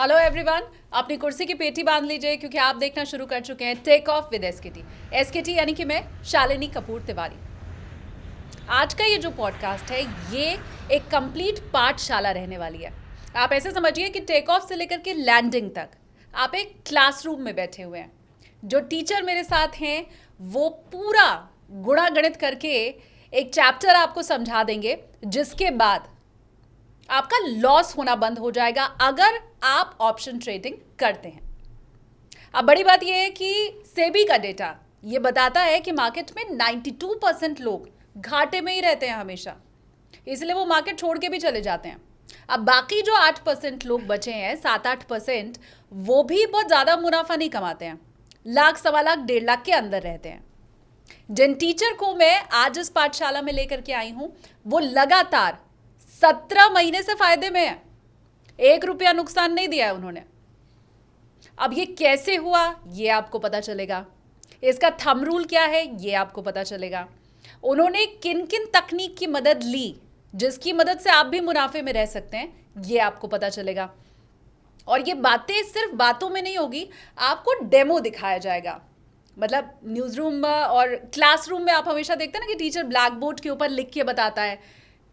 Hello everyone, अपनी कुर्सी की पेटी बांध लीजिए क्योंकि आप देखना शुरू कर चुके हैं take off with SKT. SKT यानी कि मैं शालिनी कपूर तिवारी। आज का ये जो पॉडकास्ट है ये एक कंप्लीट पाठशाला रहने वाली है। आप ऐसे समझिए कि टेक ऑफ से लेकर के लैंडिंग तक आप एक क्लासरूम में बैठे हुए हैं। जो टीचर मेरे साथ हैं वो पूरा गुणा गणित करके एक चैप्टर आपको समझा देंगे, जिसके बाद आपका लॉस होना बंद हो जाएगा अगर आप ऑप्शन ट्रेडिंग करते हैं। अब बड़ी बात यह है कि सेबी का डेटा ये बताता है कि मार्केट में 92% लोग घाटे में ही रहते हैं हमेशा, इसलिए वो मार्केट छोड़ के भी चले जाते हैं। अब बाकी जो 8% लोग बचे हैं, 7-8%, वो भी बहुत ज़्यादा मुनाफा नहीं कमाते हैं, लाख, सवा लाख, 1.5 लाख के अंदर रहते हैं। जिन टीचर को मैं आज इस पाठशाला में लेकर के आई हूं वो लगातार 17 महीने से फायदे में है, 1 रुपया नुकसान नहीं दिया है उन्होंने। अब ये कैसे हुआ ये आपको पता चलेगा, इसका थंब रूल क्या है ये आपको पता चलेगा, उन्होंने किन किन तकनीक की मदद ली जिसकी मदद से आप भी मुनाफे में रह सकते हैं ये आपको पता चलेगा। और ये बातें सिर्फ बातों में नहीं होगी, आपको डेमो दिखाया जाएगा। मतलब न्यूज़ रूम और क्लासरूम में आप हमेशा देखते हैं ना कि टीचर ब्लैक बोर्ड के ऊपर लिख के बताता है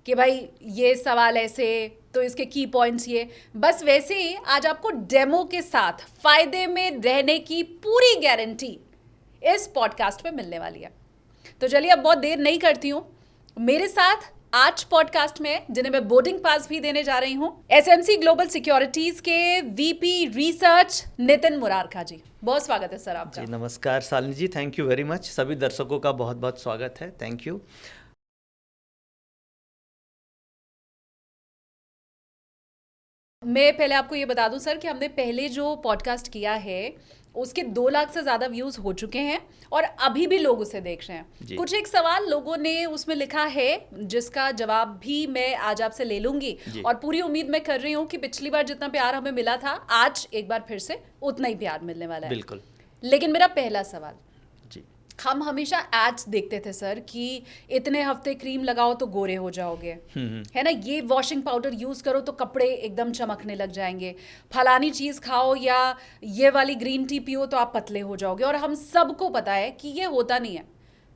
कि भाई ये सवाल ऐसे, तो इसके की पॉइंट्स ये, बस वैसे ही आज आपको डेमो के साथ फायदे में रहने की पूरी गारंटी इस पॉडकास्ट में मिलने वाली है। तो चलिए अब बहुत देर नहीं करती हूँ, मेरे साथ आज पॉडकास्ट में जिन्हें मैं बोर्डिंग पास भी देने जा रही हूँ, एसएमसी ग्लोबल सिक्योरिटीज के वीपी रिसर्च नितिन मुरारका जी। बहुत स्वागत है सर आपका। जी नमस्कार शालिनी जी, थैंक यू वेरी मच। सभी दर्शकों का बहुत बहुत स्वागत है, थैंक यू। मैं पहले आपको ये बता दूं सर कि हमने पहले जो पॉडकास्ट किया है उसके 2 लाख से ज़्यादा व्यूज़ हो चुके हैं और अभी भी लोग उसे देख रहे हैं। कुछ एक सवाल लोगों ने उसमें लिखा है जिसका जवाब भी मैं आज आपसे ले लूंगी और पूरी उम्मीद मैं कर रही हूँ कि पिछली बार जितना प्यार हमें मिला था आज एक बार फिर से उतना ही प्यार मिलने वाला है। बिल्कुल। लेकिन मेरा पहला सवाल, जी हम हमेशा एड्स देखते थे सर कि इतने हफ्ते क्रीम लगाओ तो गोरे हो जाओगे, है ना, ये वॉशिंग पाउडर यूज़ करो तो कपड़े एकदम चमकने लग जाएंगे, फलानी चीज़ खाओ या ये वाली ग्रीन टी पियो तो आप पतले हो जाओगे। और हम सबको पता है कि ये होता नहीं है,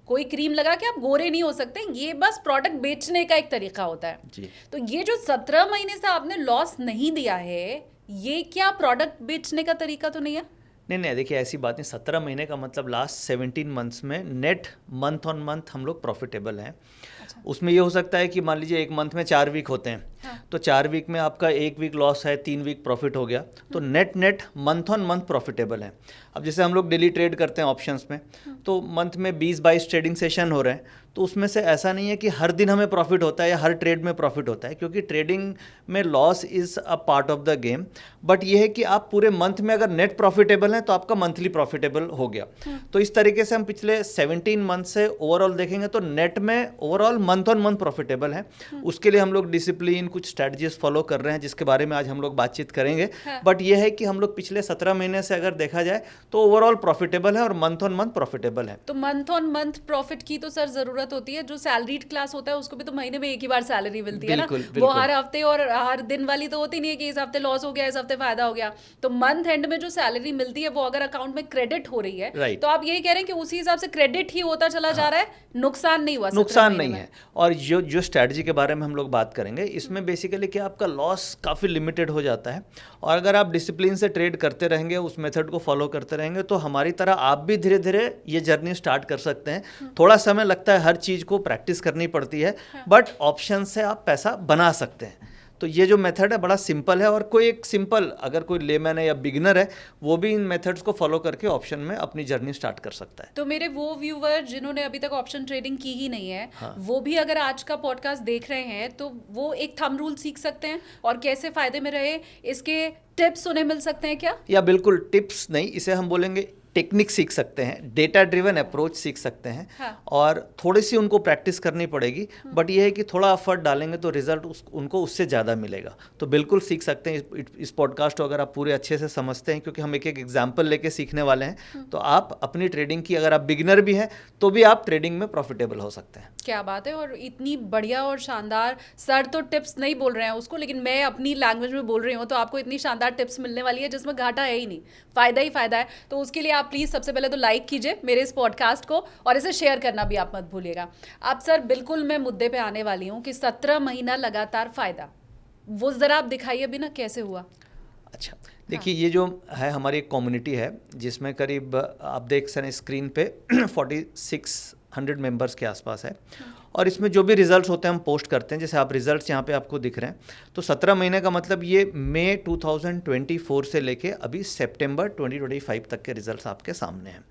कोई क्रीम लगा के आप गोरे नहीं हो सकते, ये बस प्रोडक्ट बेचने का एक तरीका होता है जी। तो ये जो 17 महीने से आपने लॉस नहीं दिया है, ये क्या प्रोडक्ट बेचने का तरीका तो नहीं है? नहीं, देखिए ऐसी बात नहीं। 17 महीने का मतलब लास्ट 17 मंथ्स में नेट मंथ ऑन मंथ हम लोग प्रॉफिटेबल हैं। अच्छा। उसमें ये हो सकता है कि मान लीजिए एक मंथ में 4 वीक होते हैं, हाँ। तो 4 वीक में आपका 1 वीक लॉस है, 3 वीक प्रॉफिट हो गया, तो net month on month profitable है। अब जैसे हम लोग डेली ट्रेड करते हैं ऑप्शंस में, तो मंथ में 20-22 ट्रेडिंग सेशन हो रहे हैं, तो उसमें से ऐसा नहीं है कि हर दिन हमें प्रॉफिट होता है या हर ट्रेड में प्रॉफिट होता है, क्योंकि ट्रेडिंग में loss is a part of the game. But ये है कि आप पूरे मंथ में अगर नेट प्रॉफिटेबल हैं तो आपका मंथली प्रॉफिटेबल हो गया। तो इस तरीके से हम पिछले 17 मंथ से ओवरऑल देखेंगे तो नेट में overall month on month profitable है। उसके लिए हम लोग डिसिप्लिन, कुछ स्ट्रेटजीज फॉलो कर रहे हैं जिसके बारे में आज हम लोग बातचीत करेंगे। बट ये है कि हम लोग पिछले 17 महीने से अगर देखा जाए तो ओवरऑल प्रॉफिटेबल है और मंथ ऑन मंथ प्रॉफिटेबल है। तो मंथ ऑन मंथ प्रॉफिट की तो सर जरूरत होती है, जो सैलरीड क्लास होता है उसको भी तो महीने में एक ही बार सैलरी मिलती है ना, वो हर हफ्ते और हर दिन वाली तो होती नहीं है कि इस हफ्ते लॉस हो गया इस हफ्ते फायदा हो गया। तो मंथ एंड में जो सैलरी मिलती है वो अगर अकाउंट में क्रेडिट हो रही है तो आप यही कह रहे हैं कि उसी हिसाब से क्रेडिट ही होता चला जा रहा है, नुकसान नहीं हुआ। नुकसान नहीं है। और जो स्ट्रैटेजी के बारे में हम लोग बात करेंगे इसमें बेसिकली कि आपका लॉस काफ़ी लिमिटेड हो जाता है, और अगर आप डिसिप्लिन से ट्रेड करते रहेंगे, उस मेथड को फॉलो करते रहेंगे, तो हमारी तरह आप भी धीरे धीरे ये जर्नी स्टार्ट कर सकते हैं। थोड़ा समय लगता है, हर चीज़ को प्रैक्टिस करनी पड़ती है, बट ऑप्शन से आप पैसा बना सकते हैं। तो ये जो मेथड है बड़ा सिंपल है, और कोई एक सिंपल, अगर कोई लेमैन है या बिगिनर है, वो भी इन मेथड्स को फॉलो करके ऑप्शन में अपनी जर्नी स्टार्ट कर सकता है। तो मेरे वो व्यूवर जिन्होंने अभी तक ऑप्शन ट्रेडिंग की ही नहीं है, हाँ। वो भी अगर आज का पॉडकास्ट देख रहे हैं तो वो एक थंब रूल सीख सकते हैं और कैसे फायदे में रहे, इसके टिप्स उन्हें मिल सकते हैं क्या? या बिल्कुल टिप्स नहीं, इसे हम बोलेंगे टेक्निक सीख सकते हैं, डेटा ड्रिवन अप्रोच सीख सकते हैं। हाँ। और थोड़ी सी उनको प्रैक्टिस करनी पड़ेगी, बट ये है कि थोड़ा एफर्ट डालेंगे तो रिजल्ट उनको उससे ज़्यादा मिलेगा। तो बिल्कुल सीख सकते हैं इस पॉडकास्ट को अगर आप पूरे अच्छे से समझते हैं, क्योंकि हम एक एक एग्जाम्पल लेके सीखने वाले हैं। तो आप अपनी ट्रेडिंग की, अगर आप बिगिनर भी हैं तो भी आप ट्रेडिंग में प्रॉफिटेबल हो सकते हैं। क्या बात है। और इतनी बढ़िया और शानदार, सर तो टिप्स नहीं बोल रहे हैं उसको, लेकिन मैं अपनी लैंग्वेज में बोल रही हूँ, तो आपको इतनी शानदार टिप्स मिलने वाली है जिसमें घाटा है ही नहीं, फ़ायदा ही फ़ायदा है। तो उसके लिए आप प्लीज़ सबसे पहले तो लाइक कीजिए मेरे इस पॉडकास्ट को, और इसे शेयर करना भी आप मत भूलिएगा। अब सर बिल्कुल मैं मुद्दे पे आने वाली हूँ कि 17 महीना लगातार फ़ायदा, वो ज़रा आप दिखाइए भी ना कैसे हुआ। अच्छा, देखिए ये जो है हमारी एक कम्युनिटी है जिसमें करीब आप देख सकते हैं स्क्रीन पे 4600 मेंबर्स के आसपास है। और इसमें जो भी रिजल्ट्स होते हैं हम पोस्ट करते हैं, जैसे आप रिजल्ट्स यहाँ पे आपको दिख रहे हैं। तो 17 महीने का मतलब ये मई 2024 से लेके अभी सितंबर 2025 तक के रिजल्ट्स आपके सामने हैं।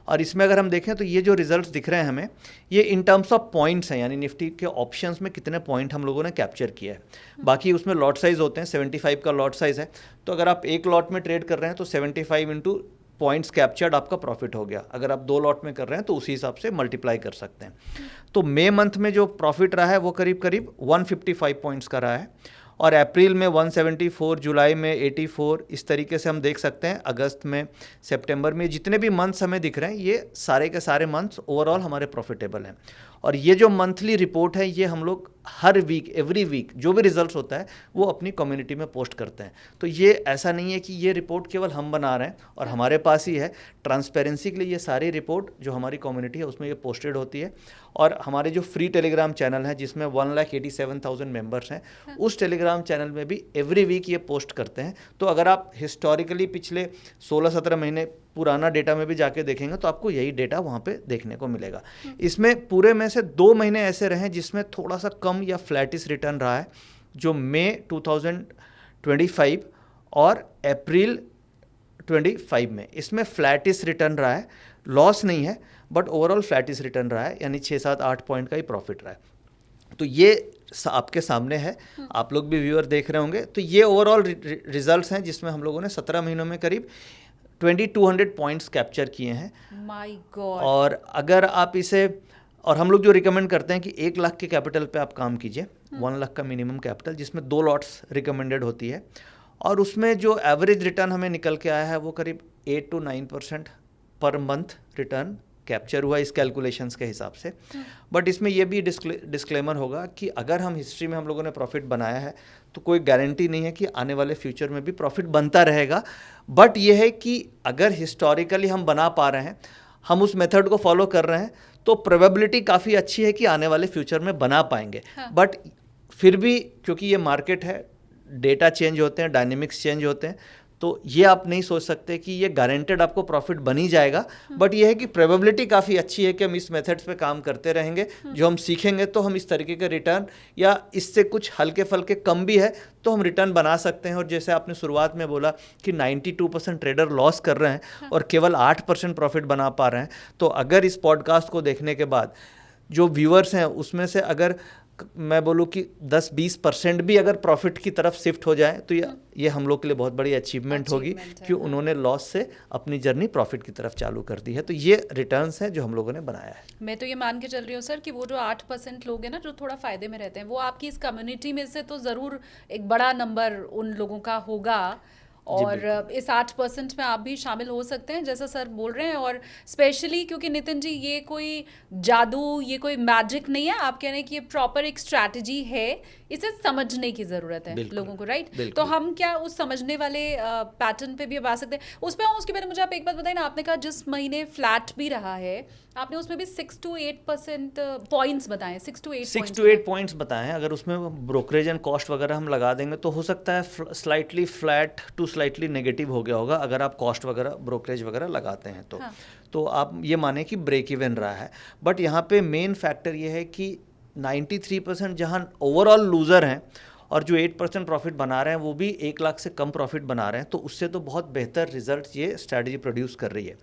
और इसमें अगर हम देखें तो ये जो रिजल्ट्स दिख रहे हैं हमें, ये इन टर्म्स ऑफ पॉइंट्स हैं, यानी निफ्टी के ऑप्शंस में कितने पॉइंट हम लोगों ने कैप्चर किया है। बाकी उसमें लॉट साइज होते हैं, 75 का लॉट साइज है। तो अगर आप एक लॉट में ट्रेड कर रहे हैं तो 75 इंटू पॉइंट्स कैप्चर्ड आपका प्रॉफिट हो गया। अगर आप 2 लॉट में कर रहे हैं तो उसी हिसाब से मल्टीप्लाई कर सकते हैं। तो मई मंथ में जो प्रॉफिट रहा है वो करीब करीब 155 पॉइंट्स का रहा है, और अप्रैल में 174, जुलाई में 84, इस तरीके से हम देख सकते हैं। अगस्त में, सितंबर में, जितने भी मंथ्स हमें दिख रहे हैं ये सारे के सारे मंथ्स ओवरऑल हमारे प्रॉफिटेबल हैं। और ये जो मंथली रिपोर्ट है ये हम लोग हर वीक, एवरी वीक जो भी रिजल्ट्स होता है वो अपनी कम्युनिटी में पोस्ट करते हैं। तो ये ऐसा नहीं है कि ये रिपोर्ट केवल हम बना रहे हैं और हमारे पास ही है। ट्रांसपेरेंसी के लिए ये सारी रिपोर्ट जो हमारी कम्युनिटी है उसमें ये पोस्टेड होती है। और हमारे जो फ्री टेलीग्राम चैनल है जिसमें 1,87,000 मेंबर्स हैं, उस टेलीग्राम चैनल में भी एवरी वीक ये पोस्ट करते हैं। तो अगर आप हिस्टोरिकली पिछले 16-17 महीने पुराना डेटा में भी जाके देखेंगे तो आपको यही डेटा वहाँ पे देखने को मिलेगा। इसमें पूरे में से 2 महीने ऐसे रहे जिसमें थोड़ा सा कम या फ्लैटिस रिटर्न रहा है, जो मई 2025 और अप्रैल 25 में, इसमें फ्लैटिस रिटर्न रहा है। लॉस नहीं है बट ओवरऑल फ्लैटिस रिटर्न रहा है, यानी 6-7-8 पॉइंट का ही प्रॉफिट रहा है। तो ये आपके सामने है, आप लोग भी व्यूअर देख रहे होंगे। तो ये ओवरऑल रिजल्ट्स हैं जिसमें हम लोगों ने 17 महीनों में करीब 2200 पॉइंट्स कैप्चर किए हैं। My God. और अगर आप इसे, और हम लोग जो रिकमेंड करते हैं कि 1 लाख के कैपिटल पे आप काम कीजिए, 1 लाख का मिनिमम कैपिटल, जिसमें 2 लॉट्स रिकमेंडेड होती है। और उसमें जो एवरेज रिटर्न हमें निकल के आया है वो करीब 8 to 9% per month return capture हुआ इस कैलकुलेशंस के हिसाब से। बट इसमें ये भी डिस्क्लेमर होगा कि अगर हम हिस्ट्री में हम लोगों ने प्रॉफिट बनाया है तो कोई गारंटी नहीं है कि आने वाले फ्यूचर में भी प्रॉफिट बनता रहेगा। बट ये है कि अगर हिस्टोरिकली हम बना पा रहे हैं, हम उस मेथड को फॉलो कर रहे हैं, तो प्रोबेबिलिटी काफ़ी अच्छी है कि आने वाले फ्यूचर में बना पाएंगे। बट फिर भी क्योंकि ये मार्केट है, डेटा चेंज होते हैं, डायनेमिक्स चेंज होते हैं, तो ये आप नहीं सोच सकते कि ये गारंटेड आपको प्रॉफिट बन ही जाएगा। बट ये है कि प्रोबेबिलिटी काफ़ी अच्छी है कि हम इस मेथड्स पे काम करते रहेंगे। जो हम सीखेंगे तो हम इस तरीके के रिटर्न, या इससे कुछ हल्के फल्के कम भी है तो हम रिटर्न बना सकते हैं। और जैसे आपने शुरुआत में बोला कि 92% ट्रेडर लॉस कर रहे हैं और केवल 8% प्रॉफिट बना पा रहे हैं, तो अगर इस पॉडकास्ट को देखने के बाद जो व्यूअर्स हैं उसमें से अगर मैं बोलूँ कि 10-20% भी अगर प्रॉफिट की तरफ शिफ्ट हो जाए तो ये हम लोग के लिए बहुत बड़ी अचीवमेंट होगी कि उन्होंने लॉस से अपनी जर्नी प्रॉफिट की तरफ चालू कर दी है। तो ये रिटर्न्स हैं जो हम लोगों ने बनाया है। मैं तो ये मान के चल रही हूँ सर कि वो जो 8% लोग हैं ना जो थोड़ा फायदे में रहते हैं, वो आपकी इस कम्युनिटी में से तो ज़रूर एक बड़ा नंबर उन लोगों का होगा। और इस 8% में आप भी शामिल हो सकते हैं जैसा सर बोल रहे हैं। और स्पेशली क्योंकि नितिन जी ये कोई जादू, ये कोई मैजिक नहीं है, आप कह रहे हैं कि ये प्रॉपर एक स्ट्रैटेजी है, इसे समझने की ज़रूरत है लोगों को, राइट? तो हम क्या उस समझने वाले पैटर्न पे भी अब आ सकते हैं? उसमें उसके बारे में मुझे आप एक बात बताइए ना, आपने कहा जिस महीने फ्लैट भी रहा है, आपने उसमें भी 6 to 8% पॉइंट्स बताए, 6 to 8 पॉइंट्स बताए हैं। अगर उसमें ब्रोकरेज एंड कॉस्ट वगैरह हम लगा देंगे तो हो सकता है slightly flat to slightly negative हो गया होगा, अगर आप कॉस्ट वगैरह, ब्रोकरेज वगैरह लगाते हैं तो। हाँ। तो आप ये माने कि ब्रेक इवन रहा है। बट यहाँ पे मेन फैक्टर ये है कि 93% जहाँ ओवरऑल लूज़र हैं और जो 8% प्रॉफिट बना रहे हैं वो भी 1 लाख से कम प्रॉफिट बना रहे हैं, तो उससे तो बहुत बेहतर रिजल्ट ये स्ट्रैटेजी प्रोड्यूस कर रही है।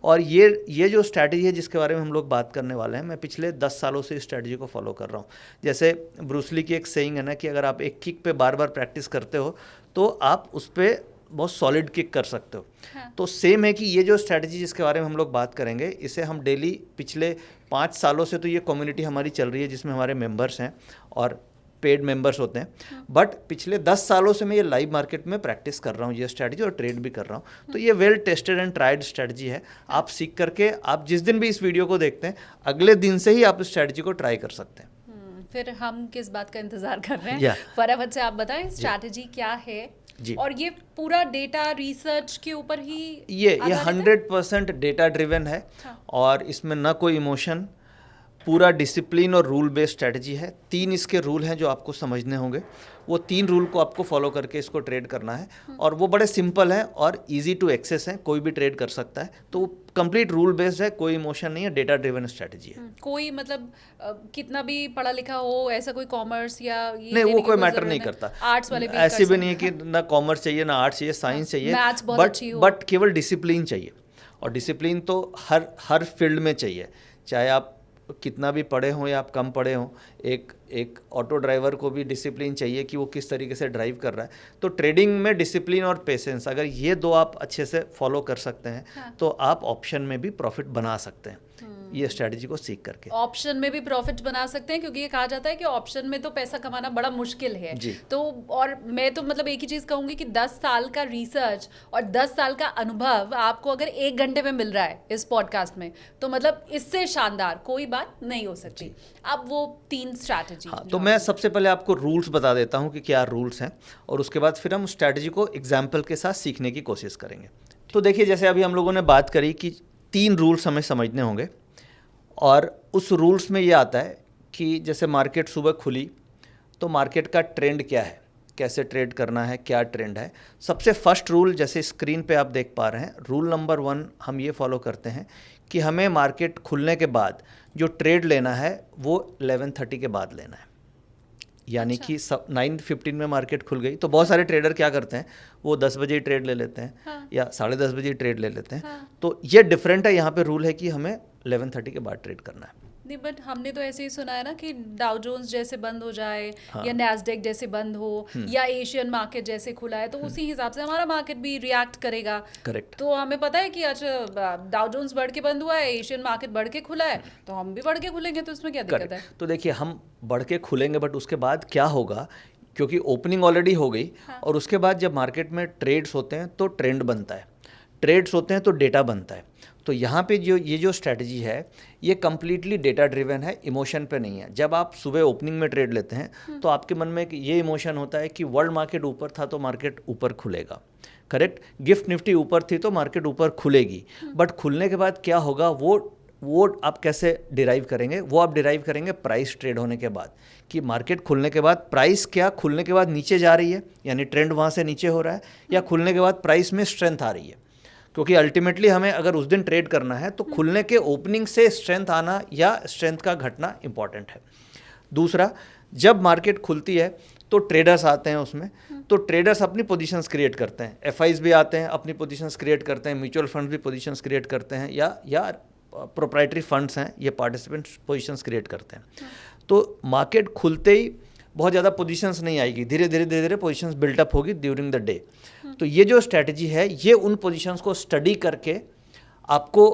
और ये जो स्ट्रैटेजी है जिसके बारे में हम लोग बात करने वाले हैं, मैं पिछले 10 सालों से इस स्ट्रैटेजी को फॉलो कर रहा हूँ। जैसे ब्रूस ली की एक सेइंग है ना कि अगर आप एक किक पे बार बार प्रैक्टिस करते हो तो आप उस पर बहुत सॉलिड किक कर सकते हो। हाँ। तो सेम है कि ये जो स्ट्रैटेजी जिसके बारे में हम लोग बात करेंगे, इसे हम डेली पिछले 5 सालों से तो ये कम्युनिटी हमारी चल रही है जिसमें हमारे मेंबर्स हैं और पेड मेंबर्स होते हैं, बट पिछले 10 सालों से मैं ये लाइव मार्केट में प्रैक्टिस कर रहा हूँ ये स्ट्रैटेजी और ट्रेड भी कर रहा हूँ। तो ये well tested and tried strategy है। आप सीख करके आप जिस दिन भी इस वीडियो को देखते हैं अगले दिन से ही आप इस स्ट्रैटेजी को ट्राई कर सकते हैं। फिर हम किस बात का इंतजार कर रहे हैं? Yeah. फटाफट से आप बताएं स्ट्रैटेजी क्या है जी। और ये पूरा डेटा रिसर्च के ऊपर ही ये आधारित है? 100% डेटा ड्रिवन है। हाँ। और इसमें ना कोई इमोशन, पूरा डिसिप्लिन और रूल बेस्ड स्ट्रैटेजी है। 3 इसके रूल हैं जो आपको समझने होंगे। वो 3 रूल को आपको फॉलो करके इसको ट्रेड करना है और वो बड़े सिंपल हैं और इजी टू एक्सेस हैं, कोई भी ट्रेड कर सकता है। तो वो कंप्लीट रूल बेस्ड है, कोई इमोशन नहीं है, डेटा ड्रिवन स्ट्रैटेजी है। कोई मतलब कितना भी पढ़ा लिखा हो, ऐसा कोई कॉमर्स या ये नहीं, वो लेने की कोई कोई मैटर जरूरत नहीं है? करता। आर्ट्स वाले भी ऐसे कर भी नहीं है सकते कि ना कॉमर्स चाहिए ना आर्ट्स चाहिए, साइंस चाहिए, मैथ्स बहुत अच्छी हो। बट केवल डिसिप्लिन चाहिए। और डिसिप्लिन तो हर फील्ड में चाहिए, चाहे आप कितना भी पढ़े हों या आप कम पढ़े हों। एक ऑटो ड्राइवर को भी डिसिप्लिन चाहिए कि वो किस तरीके से ड्राइव कर रहा है। तो ट्रेडिंग में डिसिप्लिन और पेशेंस, अगर ये 2 आप अच्छे से फॉलो कर सकते हैं हाँ। तो आप ऑप्शन में भी प्रॉफिट बना सकते हैं ये स्ट्रैटेजी को सीख करके। ऑप्शन में भी प्रॉफिट बना सकते हैं, क्योंकि ये कहा जाता है कि ऑप्शन में तो पैसा कमाना बड़ा मुश्किल है जी। तो और मैं तो मतलब एक ही चीज कहूंगी कि 10 साल का रिसर्च और 10 साल का अनुभव आपको अगर 1 घंटे में मिल रहा है इस पॉडकास्ट में, तो मतलब इससे शानदार कोई बात नहीं हो सकती। अब वो 3 स्ट्रैटेजी। हाँ, तो मैं सबसे पहले आपको रूल्स बता देता हूँ कि क्या रूल्स हैं और उसके बाद फिर हम स्ट्रैटेजी को एग्जाम्पल के साथ सीखने की कोशिश करेंगे। तो देखिए, जैसे अभी हम लोगों ने बात करी कि 3 रूल्स हमें समझने होंगे और उस रूल्स में ये आता है कि जैसे मार्केट सुबह खुली तो मार्केट का ट्रेंड क्या है, कैसे ट्रेड करना है, क्या ट्रेंड है। सबसे फर्स्ट रूल जैसे स्क्रीन पे आप देख पा रहे हैं, रूल नंबर 1 हम ये फॉलो करते हैं कि हमें मार्केट खुलने के बाद जो ट्रेड लेना है वो 11:30 के बाद लेना है। यानी कि 9:15 में मार्केट खुल गई तो बहुत सारे ट्रेडर क्या करते हैं, वो 10 बजे ही ट्रेड ले लेते हैं। हाँ। या 10:30 बजे ही ट्रेड ले लेते हैं। हाँ। तो ये डिफरेंट है, यहाँ पे रूल है कि हमें 11:30 के बाद ट्रेड करना है। नहीं, बट हमने तो ऐसे ही सुना है ना कि डाउ जोन्स जैसे बंद हो जाए हाँ। या नैस्डैक जैसे बंद हो या एशियन मार्केट जैसे खुला है तो उसी हिसाब से हमारा मार्केट भी रिएक्ट करेगा। करेक्ट। तो हमें पता है कि अच्छा डाउ जोन्स बढ़ के बंद हुआ है, एशियन मार्केट बढ़ के खुला है, तो हम भी बढ़ के खुलेंगे, तो इसमें क्या दिक्कत है? तो देखिए, हम बढ़ के खुलेंगे बट उसके बाद क्या होगा, क्योंकि ओपनिंग ऑलरेडी हो गई। हाँ। और उसके बाद जब मार्केट में ट्रेड्स होते हैं तो ट्रेंड बनता है, ट्रेड्स होते हैं तो डेटा बनता है। तो यहाँ पे ये जो स्ट्रैटेजी है ये कम्प्लीटली डेटा ड्रिवन है, इमोशन पे नहीं है। जब आप सुबह ओपनिंग में ट्रेड लेते हैं तो आपके मन में ये इमोशन होता है कि वर्ल्ड मार्केट ऊपर था तो मार्केट ऊपर खुलेगा, करेक्ट। गिफ्ट निफ्टी ऊपर थी तो मार्केट ऊपर खुलेगी। बट खुलने के बाद क्या होगा वो आप कैसे डिराइव करेंगे, वो आप डिराइव करेंगे प्राइस ट्रेड होने के बाद, कि मार्केट खुलने के बाद प्राइस क्या खुलने के बाद नीचे जा रही है, यानी ट्रेंड वहाँ से नीचे हो रहा है, या खुलने के बाद प्राइस में स्ट्रेंथ आ रही है। क्योंकि अल्टीमेटली हमें अगर उस दिन ट्रेड करना है तो खुलने के ओपनिंग से स्ट्रेंथ आना या स्ट्रेंथ का घटना इंपॉर्टेंट है। दूसरा, जब मार्केट खुलती है तो ट्रेडर्स आते हैं उसमें, तो ट्रेडर्स अपनी पोजीशंस क्रिएट करते हैं, एफआईज भी आते हैं अपनी पोजीशंस क्रिएट करते हैं, म्यूचुअल फंड्स भी पोजीशंस क्रिएट करते हैं, या प्रोप्राइटरी फंड्स हैं, ये पार्टिसिपेंट पोजीशंस क्रिएट करते हैं। तो मार्केट खुलते ही बहुत ज़्यादा पोजीशंस नहीं आएगी, धीरे धीरे पोजीशंस बिल्टअप होगी ड्यूरिंग द डे। तो ये जो स्ट्रैटेजी है ये उन पोजीशंस को स्टडी करके आपको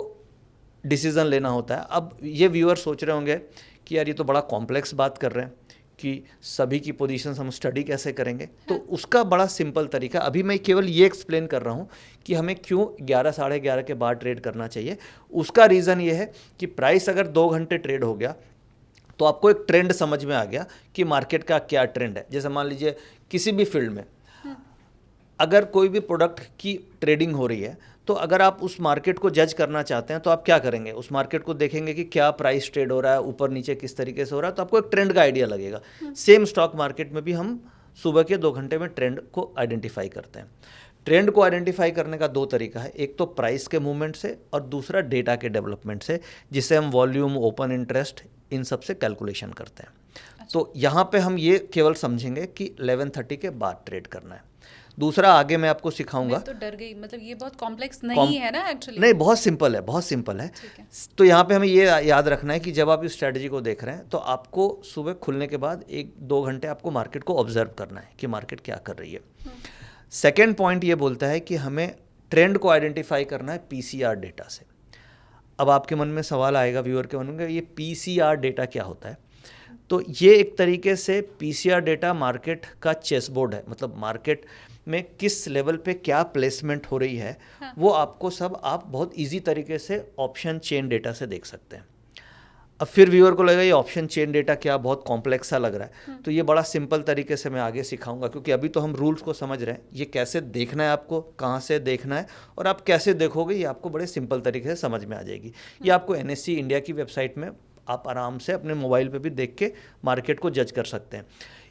डिसीजन लेना होता है। अब ये व्यूअर सोच रहे होंगे कि यार ये तो बड़ा कॉम्प्लेक्स बात कर रहे हैं कि सभी की पोजीशंस हम स्टडी कैसे करेंगे। तो उसका बड़ा सिंपल तरीका, अभी मैं केवल ये एक्सप्लेन कर रहा हूँ कि हमें क्यों 11 साढ़े 11 के बाद ट्रेड करना चाहिए। उसका रीज़न ये है कि प्राइस अगर 2 घंटे ट्रेड हो गया तो आपको एक ट्रेंड समझ में आ गया कि मार्केट का क्या ट्रेंड है। जैसे मान लीजिए किसी भी फील्ड में अगर कोई भी प्रोडक्ट की ट्रेडिंग हो रही है तो अगर आप उस मार्केट को जज करना चाहते हैं तो आप क्या करेंगे, उस मार्केट को देखेंगे कि क्या प्राइस ट्रेड हो रहा है, ऊपर नीचे किस तरीके से हो रहा है, तो आपको एक ट्रेंड का आइडिया लगेगा। सेम स्टॉक मार्केट में भी हम सुबह के 2 घंटे में ट्रेंड को आइडेंटिफाई करते हैं। ट्रेंड को आइडेंटिफाई करने का 2 तरीका है, एक तो प्राइस के मूवमेंट से और दूसरा डेटा के डेवलपमेंट से, जिससे हम वॉल्यूम, ओपन इंटरेस्ट, इन सब से कैलकुलेशन करते हैं। अच्छा। तो यहाँ पे हम ये केवल समझेंगे कि 11:30 के बाद ट्रेड करना है। दूसरा आगे मैं आपको सिखाऊंगा। मैं तो डर गई, मतलब ये बहुत कॉम्प्लेक्स नहीं है ना एक्चुअली? नहीं, बहुत सिंपल है, बहुत सिंपल है। तो यहाँ पे हमें ये याद रखना है कि जब आप इस स्ट्रैटेजी को देख रहे हैं तो आपको सुबह खुलने के बाद 1-2 घंटे आपको मार्केट को ऑब्जर्व करना है कि मार्केट क्या कर रही है। सेकेंड पॉइंट ये बोलता है कि हमें ट्रेंड को आइडेंटिफाई करना है पीसीआर डेटा से। अब आपके मन में सवाल आएगा, व्यूअर के मन में, ये पीसीआर डेटा क्या होता है? तो ये एक तरीके से पीसीआर डेटा मार्केट का चेस बोर्ड है, मतलब मार्केट में किस लेवल पे क्या प्लेसमेंट हो रही है, हाँ। वो आपको सब आप बहुत इजी तरीके से ऑप्शन चेन डेटा से देख सकते हैं। अब फिर व्यूअर को लगेगा ये ऑप्शन चेन डेटा क्या, बहुत कॉम्प्लेक्स सा लग रहा है। तो ये बड़ा सिंपल तरीके से मैं आगे सिखाऊंगा, क्योंकि अभी तो हम रूल्स को समझ रहे हैं, ये कैसे देखना है आपको, कहाँ से देखना है और आप कैसे देखोगे, ये आपको बड़े सिंपल तरीके से समझ में आ जाएगी। ये आपको एनएससी इंडिया की वेबसाइट में आप आराम से अपने मोबाइल पे भी देख के मार्केट को जज कर सकते हैं।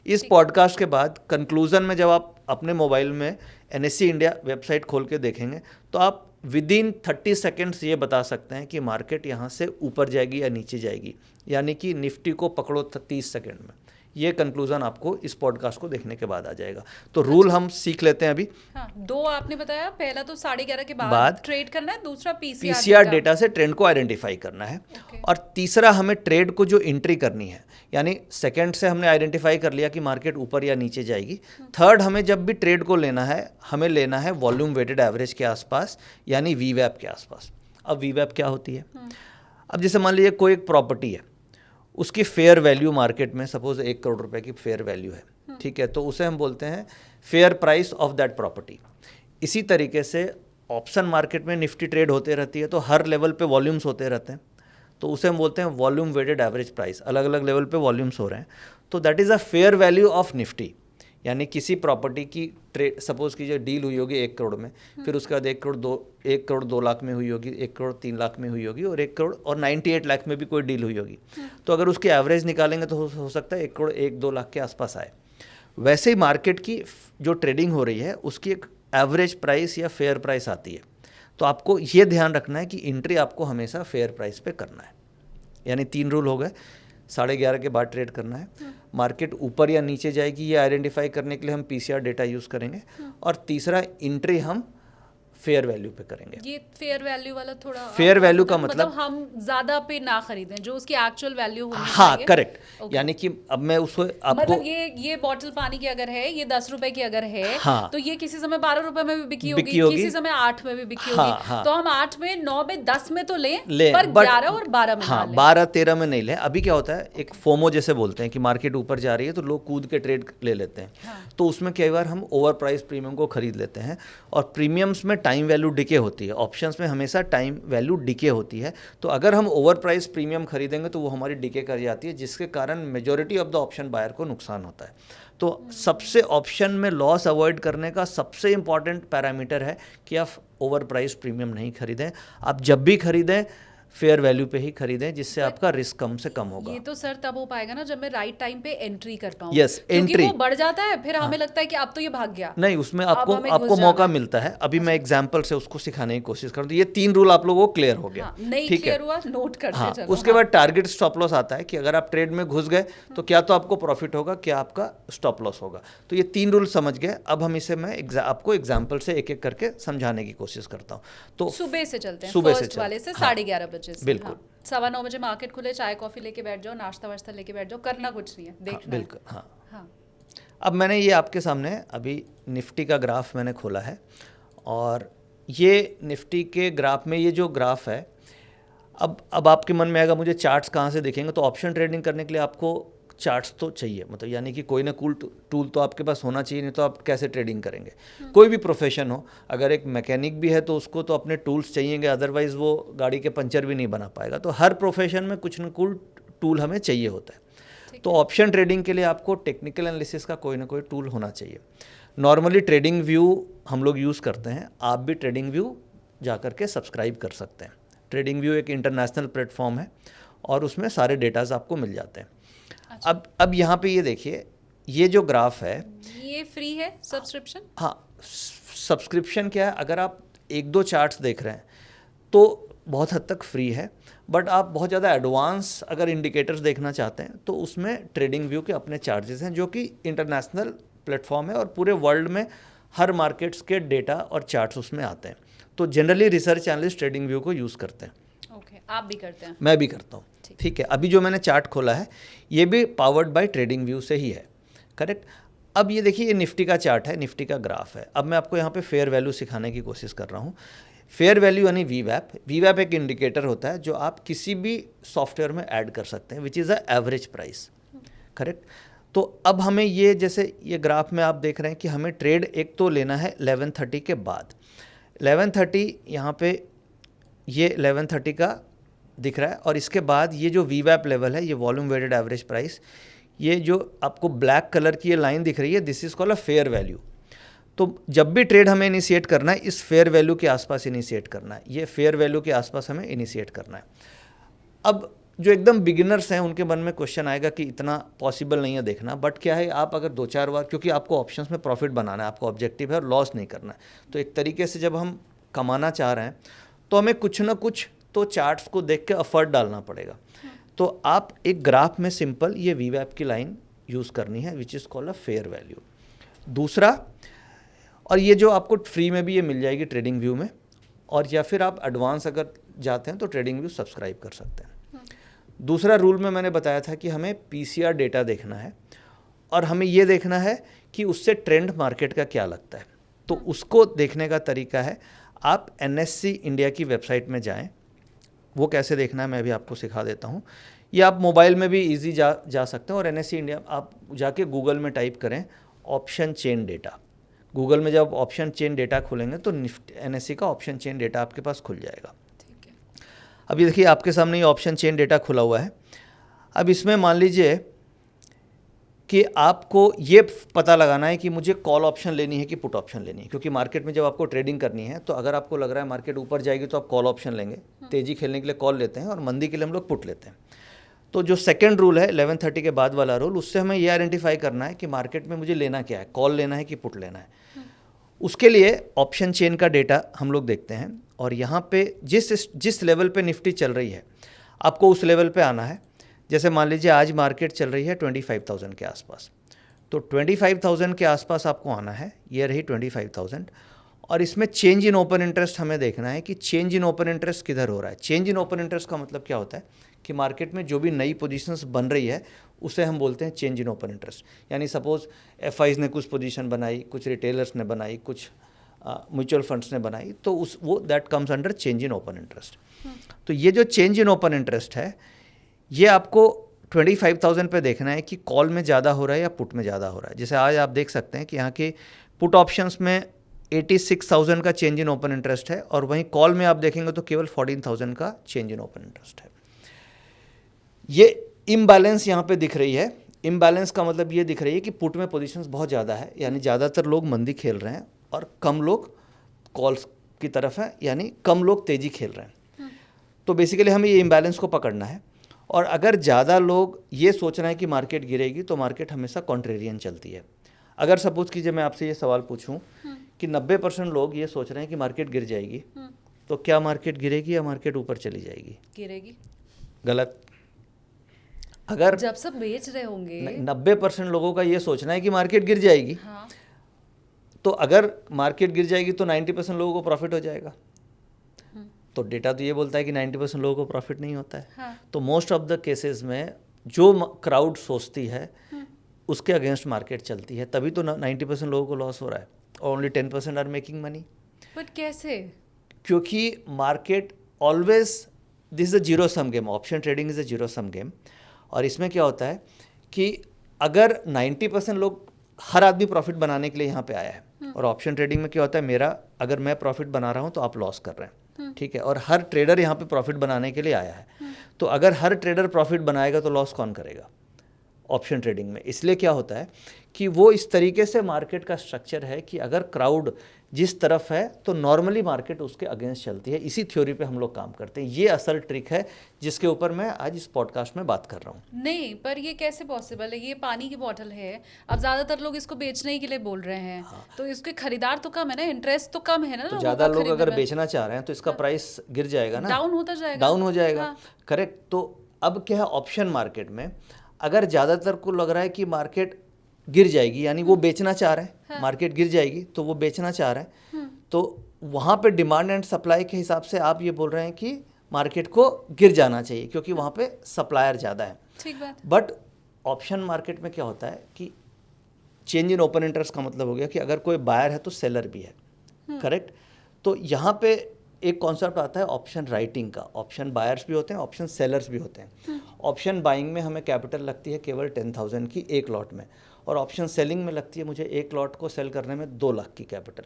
इस पॉडकास्ट के बाद कंक्लूजन में जब आप अपने मोबाइल में एनएससी इंडिया वेबसाइट खोल के देखेंगे तो आप विदिन 30 सेकेंड्स ये बता सकते हैं कि मार्केट यहाँ से ऊपर जाएगी या नीचे जाएगी, यानी कि निफ्टी को पकड़ो 30 सेकेंड में। ये कंक्लूजन आपको इस पॉडकास्ट को देखने के बाद आ जाएगा। तो रूल हम सीख लेते हैं अभी। हाँ, दो आपने बताया, पहला तो 11:30 के बाद ट्रेड करना है, दूसरा पीसीआर डेटा से ट्रेंड को आइडेंटिफाई करना है, और तीसरा हमें ट्रेड को जो एंट्री करनी है, यानी सेकंड से हमने आइडेंटिफाई कर लिया कि मार्केट ऊपर या नीचे जाएगी। थर्ड, हमें जब भी ट्रेड को लेना है, हमें लेना है वॉल्यूम वेटेड एवरेज के आसपास, यानी वीवैप के आसपास। अब वीवैप क्या होती है? अब जैसे मान लीजिए कोई एक प्रॉपर्टी है, उसकी फेयर वैल्यू मार्केट में सपोज 1 करोड़ रुपए की फेयर वैल्यू है, ठीक है, तो उसे हम बोलते हैं fair price of that property. इसी तरीके से ऑप्शन मार्केट में निफ्टी ट्रेड होते रहती है, तो हर लेवल पे वॉल्यूम्स होते रहते हैं, तो उसे हम बोलते हैं वॉल्यूम वेटेड एवरेज प्राइस। अलग अलग लेवल पे वॉल्यूम्स हो रहे हैं, तो that is a fair value of Nifty. यानी किसी प्रॉपर्टी की ट्रेड सपोज कीजिए डील हुई होगी 1 करोड़ में, फिर उसके बाद 1 करोड़ 2 लाख में हुई होगी, 1 करोड़ 3 लाख में हुई होगी, और 1 करोड़ और 98 लाख में भी कोई डील हुई होगी। तो अगर उसकी एवरेज निकालेंगे तो हो सकता है 1 करोड़ 1-2 लाख के आसपास आए। वैसे ही मार्केट की जो ट्रेडिंग हो रही है उसकी एक एवरेज प्राइस या फेयर प्राइस आती है। तो आपको ये ध्यान रखना है कि एंट्री आपको हमेशा फेयर प्राइस पे करना है। यानी 3 रूल हो गए। 11:30 के बाद ट्रेड करना है, मार्केट ऊपर या नीचे जाएगी ये आइडेंटिफाई करने के लिए हम पीसीआर डेटा यूज़ करेंगे, और तीसरा एंट्री हम फेयर वैल्यू पे करेंगे। ये फेयर वैल्यू वाला थोड़ा फेयर वैल्यू का मतलब हम ज्यादा पे ना खरीदें, जो उसकी एक्चुअल वैल्यू होनी हाँ चाहिए। करेक्ट। यानी कि अब मैं उसको आपको मतलब ये बॉटल पानी की अगर है, ये 10 रुपए की अगर है, हाँ, तो ये किसी समय 12 रुपए में भी बिकी होगी, किसी समय 8 में भी बिकी हाँ, होगी। हाँ, तो हम 8 में, 9 में, 10 में तो लें, पर but 11 और 12 में हाँ, ना लें। 12-13 में नहीं लें। अभी क्या होता है, एक फोमो जैसे बोलते हैं कि मार्केट ऊपर जा रही है तो लोग कूद के ट्रेड ले लेते हैं। हाँ। तो उसमें कई बार हम ओवर प्राइस प्रीमियम को खरीद लेते हैं, और प्रीमियम्स में टाइम वैल्यू डिके होती है, ऑप्शंस में हमेशा टाइम वैल्यू डिके होती है। तो अगर हम ओवर प्राइस प्रीमियम खरीदेंगे तो वो हमारी डिके कर जाती है, जिसके कारण majority of the option buyer को नुकसान होता है। तो सबसे ऑप्शन में लॉस अवॉइड करने का सबसे इंपॉर्टेंट पैरामीटर है कि आप ओवर प्राइस प्रीमियम नहीं खरीदें। आप जब भी खरीदें फेयर वैल्यू पे ही खरीदें, जिससे आपका रिस्क कम से कम होगा। ये तो सर तब हो पाएगा ना जब मैं राइट टाइम पे एंट्री कर पाऊँ। यस, एंट्री वो बढ़ जाता है, फिर हमें लगता है कि अब तो ये भाग गया। नहीं, उसमें आपको मौका मिलता है। अभी मैं एग्जांपल से उसको सिखाने की कोशिश करूँ। तो ये 3 रूल आप लोगों को क्लियर हो गया। नहीं ठीक है, क्लियर हुआ, नोट करते चलो। उसके बाद टारगेट स्टॉप लॉस आता है कि अगर आप ट्रेड में घुस गए तो क्या तो आपको प्रॉफिट होगा, क्या आपका स्टॉप लॉस होगा। तो ये 3 रूल समझ गए। अब हम इसे मैं आपको एग्जाम्पल से एक एक करके समझाने की कोशिश करता हूँ। तो सुबह से चलते हैं, सुबह से फर्स्ट वाले से 11:30 बजे से। बिल्कुल। 9:15 बजे मार्केट खुले, चाय कॉफी लेके बैठ जाओ, नाश्ता वाश्ता लेके बैठ जाओ, करना कुछ नहीं है, देखना है। बिल्कुल। हाँ, अब मैंने ये आपके सामने अभी निफ्टी का ग्राफ मैंने खोला है, और ये निफ्टी के ग्राफ में ये जो ग्राफ है, अब आपके मन में आएगा मुझे चार्ट्स कहाँ से दिखेंगे। तो ऑप्शन ट्रेडिंग करने के लिए आपको चार्ट्स तो चाहिए, मतलब यानी कि कोई ना कोई टूल तो आपके पास होना चाहिए, नहीं तो आप कैसे ट्रेडिंग करेंगे। कोई भी प्रोफेशन हो, अगर एक मैकेनिक भी है तो उसको तो अपने टूल्स चाहिएंगे, अदरवाइज़ वो गाड़ी के पंचर भी नहीं बना पाएगा। तो हर प्रोफेशन में कुछ ना कुछ टूल हमें चाहिए होता है। तो ऑप्शन ट्रेडिंग के लिए आपको टेक्निकल एनालिसिस का कोई ना कोई टूल होना चाहिए। नॉर्मली ट्रेडिंग व्यू हम लोग यूज़ करते हैं, आप भी ट्रेडिंग व्यू जा कर के सब्सक्राइब कर सकते हैं। ट्रेडिंग व्यू एक इंटरनेशनल प्लेटफॉर्म है, और उसमें सारे डेटाज आपको मिल जाते हैं। अच्छा। अब यहाँ पे ये देखिए, ये जो ग्राफ है ये फ्री है सब्सक्रिप्शन। हाँ, सब्सक्रिप्शन क्या है, अगर आप 1-2 चार्ट्स देख रहे हैं तो बहुत हद तक फ्री है, बट आप बहुत ज़्यादा एडवांस अगर इंडिकेटर्स देखना चाहते हैं तो उसमें ट्रेडिंग व्यू के अपने चार्जेस हैं, जो कि इंटरनेशनल प्लेटफॉर्म है, और पूरे वर्ल्ड में हर मार्केट्स के डेटा और चार्ट्स उसमें आते हैं। तो generally research analyst trading view को यूज़ करते हैं। ओके, आप भी करते हैं? मैं भी करता हूँ। ठीक है, अभी जो मैंने चार्ट खोला है ये भी पावर्ड बाय ट्रेडिंग व्यू से ही है, करेक्ट। अब ये देखिए, ये निफ्टी का चार्ट है, निफ्टी का ग्राफ है। अब मैं आपको यहाँ पे फेयर वैल्यू सिखाने की कोशिश कर रहा हूँ। फेयर वैल्यू यानी वीवैप। वीवैप एक इंडिकेटर होता है जो आप किसी भी सॉफ्टवेयर में ऐड कर सकते हैं, which is a average price, correct. तो अब हमें ये, जैसे ये ग्राफ में आप देख रहे हैं कि हमें ट्रेड एक तो लेना है 11:30 के बाद। 11:30 यहाँ पे ये 11:30 का दिख रहा है, और इसके बाद ये जो वीवैप लेवल है, ये वॉल्यूम वेटेड एवरेज प्राइस, ये जो आपको ब्लैक कलर की ये लाइन दिख रही है, this is called a fair value. तो जब भी ट्रेड हमें इनिशिएट करना है, इस फेयर वैल्यू के आसपास इनिशिएट करना है, ये फेयर वैल्यू के आसपास हमें इनिशिएट करना है। अब जो एकदम बिगिनर्स हैं उनके मन में क्वेश्चन आएगा कि इतना पॉसिबल नहीं है देखना, बट क्या है, आप अगर 2-4 बार, क्योंकि आपको ऑप्शंस में प्रॉफिट बनाना है, आपका ऑब्जेक्टिव है और लॉस नहीं करना है, तो एक तरीके से जब हम कमाना चाह रहे हैं तो हमें कुछ ना कुछ तो चार्ट्स को देख के एफर्ट डालना पड़ेगा। तो आप एक ग्राफ में सिंपल ये वीवैप की लाइन यूज़ करनी है, which is called a fair value. दूसरा, और ये जो आपको फ्री में भी ये मिल जाएगी ट्रेडिंग व्यू में, और या फिर आप एडवांस अगर जाते हैं तो ट्रेडिंग व्यू सब्सक्राइब कर सकते हैं। दूसरा रूल में मैंने बताया था कि हमें पीसीआर डेटा देखना है, और हमें ये देखना है कि उससे ट्रेंड मार्केट का क्या लगता है। तो उसको देखने का तरीका है, आप एनएससी इंडिया की वेबसाइट में जाएं। वो कैसे देखना है मैं भी आपको सिखा देता हूँ। ये आप मोबाइल में भी इजी जा सकते हैं, और एनएससी इंडिया आप जाके गूगल में टाइप करें ऑप्शन चेन डेटा। गूगल में जब ऑप्शन चेन डेटा खोलेंगे तो एनएससी का ऑप्शन चेन डेटा आपके पास खुल जाएगा। ठीक है। अब ये देखिए, आपके सामने ये ऑप्शन चेन डेटा खुला हुआ है। अब इसमें मान लीजिए कि आपको ये पता लगाना है कि मुझे कॉल ऑप्शन लेनी है कि पुट ऑप्शन लेनी है, क्योंकि मार्केट में जब आपको ट्रेडिंग करनी है तो अगर आपको लग रहा है मार्केट ऊपर जाएगी तो आप कॉल ऑप्शन लेंगे, तेज़ी खेलने के लिए कॉल लेते हैं, और मंदी के लिए हम लोग पुट लेते हैं। तो जो सेकंड रूल है 11:30 के बाद वाला रूल, उससे हमें ये आइडेंटिफाई करना है कि मार्केट में मुझे लेना क्या है, कॉल लेना है कि पुट लेना है। उसके लिए ऑप्शन चेन का डेटा हम लोग देखते हैं, और यहाँ पे जिस लेवल पे निफ्टी चल रही है आपको उस लेवल पे आना है। जैसे मान लीजिए आज मार्केट चल रही है 25,000 के आसपास, तो 25,000 के आसपास आपको आना है। ये रही 25,000, और इसमें चेंज इन ओपन इंटरेस्ट हमें देखना है कि चेंज इन ओपन इंटरेस्ट किधर हो रहा है। चेंज इन ओपन इंटरेस्ट का मतलब क्या होता है कि मार्केट में जो भी नई पोजीशंस बन रही है उसे हम बोलते हैं चेंज इन ओपन इंटरेस्ट। यानी सपोज एफआईज ने कुछ पोजीशन बनाई, कुछ रिटेलर्स ने बनाई, कुछ म्यूचुअल फंड्स ने बनाई, तो वो that comes under change in open interest. तो ये जो चेंज इन ओपन इंटरेस्ट है, ये आपको 25,000 पे देखना है कि कॉल में ज़्यादा हो रहा है या पुट में ज़्यादा हो रहा है। जैसे आज आप देख सकते हैं कि यहाँ के पुट ऑप्शंस में 86,000 का चेंज इन ओपन इंटरेस्ट है, और वहीं कॉल में आप देखेंगे तो केवल 14,000 का चेंज इन ओपन इंटरेस्ट है। ये इम्बैलेंस यहाँ पे दिख रही है। इम्बैलेंस का मतलब ये दिख रही है कि पुट में पोजीशंस बहुत ज़्यादा है, यानी ज़्यादातर लोग मंदी खेल रहे हैं और कम लोग कॉल्स की तरफ हैं, यानी कम लोग तेज़ी खेल रहे हैं। तो बेसिकली हमें ये इम्बैलेंस को पकड़ना है, और अगर ज़्यादा लोग ये सोच रहे हैं कि मार्केट गिरेगी तो मार्केट हमेशा कॉन्ट्रेरियन चलती है। अगर सपोज कीजिए मैं आपसे ये सवाल पूछूं कि 90% लोग ये सोच रहे हैं कि मार्केट गिर जाएगी, तो क्या मार्केट गिरेगी या मार्केट ऊपर चली जाएगी? गिरेगी। गलत। अगर जब सब बेच रहे होंगे, 90% लोगों का ये सोचना है कि मार्केट गिर जाएगी, हाँ, तो अगर मार्केट गिर जाएगी तो 90% लोगों को प्रॉफिट हो जाएगा। तो डेटा तो ये बोलता है कि 90% लोगों को प्रॉफिट नहीं होता है। हाँ, तो मोस्ट ऑफ द केसेस में जो क्राउड सोचती है उसके अगेंस्ट मार्केट चलती है, तभी तो 90% लोगों को लॉस हो रहा है, और only 10% are making money. But कैसे? क्योंकि market always, this is a zero sum game. Option trading is a zero sum game, और इसमें क्या होता है कि अगर 90% लोग, हर आदमी प्रॉफिट बनाने के लिए यहाँ पे आया है, और ऑप्शन ट्रेडिंग में क्या होता है, मेरा अगर मैं प्रॉफिट बना रहा हूँ तो आप लॉस कर रहे हैं, ठीक है, और हर ट्रेडर यहाँ पे प्रॉफिट बनाने के लिए आया है। तो अगर हर ट्रेडर प्रॉफिट बनाएगा तो लॉस कौन करेगा? ऑप्शन ट्रेडिंग में। इसलिए क्या होता है कि वो इस तरीके से मार्केट का स्ट्रक्चर है कि अगर क्राउड जिस तरफ है तो नॉर्मली मार्केट उसके अगेंस्ट चलती है। इसी थ्योरी पे हम लोग काम करते हैं। ये असल ट्रिक है जिसके ऊपर मैं आज इस पॉडकास्ट में बात कर रहा हूँ। नहीं, पर ये कैसे पॉसिबल है? ये पानी की बोतल है, अब ज्यादातर लोग इसको बेचने के लिए बोल रहे हैं। हाँ। तो इसके खरीदार तो कम है ना, इंटरेस्ट तो कम है ना, तो ज़्यादा लोग अगर बेचना चाह रहे हैं तो इसका प्राइस गिर जाएगा ना, डाउन होता जाएगा, डाउन हो जाएगा। करेक्ट। तो अब क्या है, ऑप्शन मार्केट में अगर ज़्यादातर को लग रहा है कि मार्केट गिर जाएगी, यानी वो बेचना चाह रहे हैं, मार्केट गिर जाएगी तो वो बेचना चाह रहे हैं, तो वहाँ पे डिमांड एंड सप्लाई के हिसाब से आप ये बोल रहे हैं कि मार्केट को गिर जाना चाहिए क्योंकि वहाँ पे सप्लायर ज़्यादा है। ठीक बात। बट ऑप्शन मार्केट में क्या होता है कि चेंज इन ओपन इंटरेस्ट का मतलब हो गया कि अगर कोई बायर है तो सेलर भी है, करेक्ट। तो यहाँ पे एक कॉन्सेप्ट आता है ऑप्शन राइटिंग का। ऑप्शन बायर्स भी होते हैं, ऑप्शन सेलर्स भी होते हैं। ऑप्शन बाइंग में हमें कैपिटल लगती है केवल 10,000 की एक लॉट में, और ऑप्शन सेलिंग में लगती है मुझे एक लॉट को सेल करने में 2 लाख की कैपिटल।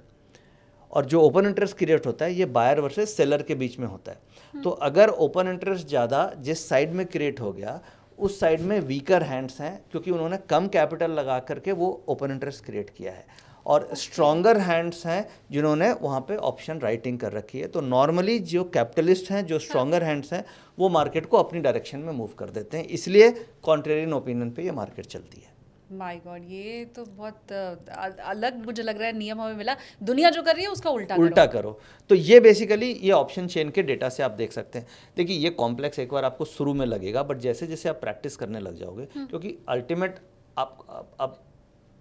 और जो ओपन इंटरेस्ट क्रिएट होता है ये बायर वर्सेस सेलर के बीच में होता है। तो अगर ओपन इंटरेस्ट ज़्यादा जिस साइड में क्रिएट हो गया, उस साइड में वीकर हैंड्स हैं क्योंकि उन्होंने कम कैपिटल लगा करके वो ओपन इंटरेस्ट क्रिएट किया है, और स्ट्रॉन्गर हैंड्स हैं जिन्होंने वहाँ पे ऑप्शन राइटिंग कर रखी है। तो नॉर्मली जो कैपिटलिस्ट हैं, जो स्ट्रॉन्गर हैंड्स हैं, वो मार्केट को अपनी डायरेक्शन में मूव कर देते हैं, इसलिए कॉन्ट्रेरियन ओपिनियन पे ये मार्केट चलती है। माय गॉड, ये तो बहुत अलग मुझे लग रहा है नियम हमें मिला। दुनिया जो कर रही है उसका उल्टा करो। तो ये बेसिकली ये ऑप्शन चेन के डेटा से आप देख सकते हैं। देखिए ये कॉम्प्लेक्स एक बार आपको शुरू में लगेगा, बट जैसे जैसे आप प्रैक्टिस करने लग जाओगे, क्योंकि अल्टीमेट